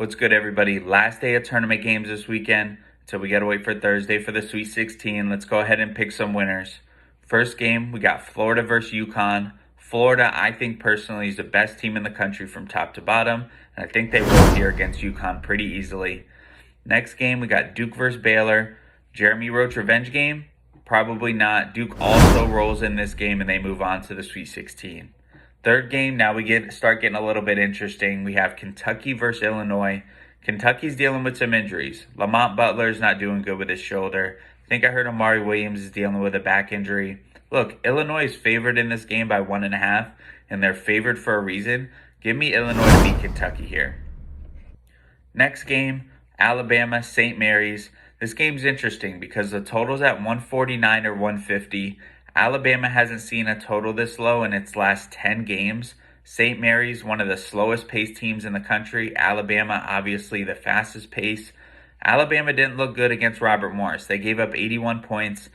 What's good, everybody? Last day of tournament games this weekend, so we got to wait for Thursday for the Sweet 16. Let's go ahead and pick some winners. First game, we got Florida versus UConn. Florida, I think personally, is the best team in the country from top to bottom, and I think they will here against UConn pretty easily. Next game, we got Duke versus Baylor. Jeremy Roach revenge game? Probably not. Duke also rolls in this game, and they move on to the Sweet 16. Third game, now we start getting a little bit interesting. We have Kentucky versus Illinois. Kentucky's dealing with some injuries. Lamont Butler's not doing good with his shoulder. I think I heard Amari Williams is dealing with a back injury. Look, Illinois is favored in this game by 1.5, and they're favored for a reason. Give me Illinois to beat Kentucky here. Next game, Alabama, St. Mary's. This game's interesting because the total's at 149 or 150. Alabama hasn't seen a total this low in its last 10 games. St. Mary's, one of the slowest paced teams in the country. Alabama, obviously the fastest pace. Alabama didn't look good against Robert Morris. They gave up 81 points.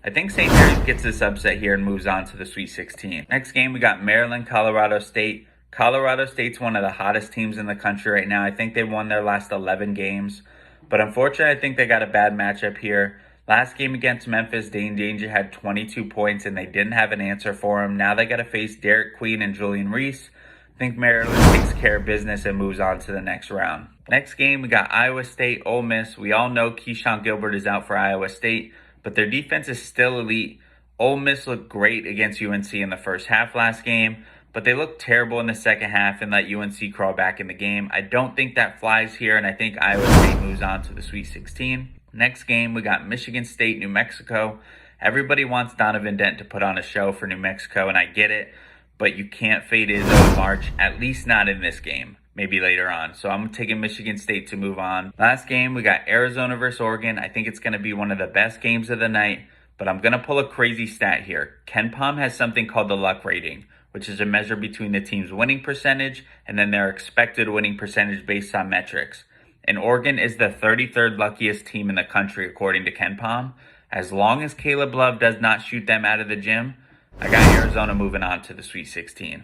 I think St. Mary's gets this upset here and moves on to the Sweet 16. Next game, we got Maryland, Colorado State. Colorado State's one of the hottest teams in the country right now. I think they won their last 11 games. But unfortunately, I think they got a bad matchup here. Last game against Memphis, Dane Danger had 22 points and they didn't have an answer for him. Now they got to face Derek Queen and Julian Reese. I think Maryland takes care of business and moves on to the next round. Next game, we got Iowa State, Ole Miss. We all know Keyshawn Gilbert is out for Iowa State, but their defense is still elite. Ole Miss looked great against UNC in the first half last game, but they looked terrible in the second half and let UNC crawl back in the game. I don't think that flies here, and I think Iowa State moves on to the Sweet 16. Next game, we got Michigan State, New Mexico. Everybody wants Donovan Dent to put on a show for New Mexico, and I get it, but you can't fade Izzo in March, at least not in this game, maybe later on. So I'm taking Michigan State to move on. Last game, we got Arizona versus Oregon. I think it's going to be one of the best games of the night, but I'm going to pull a crazy stat here. KenPom has something called the luck rating, which is a measure between the team's winning percentage and then their expected winning percentage based on metrics. And Oregon is the 33rd luckiest team in the country, according to KenPom. As long as Caleb Love does not shoot them out of the gym, I got Arizona moving on to the Sweet 16.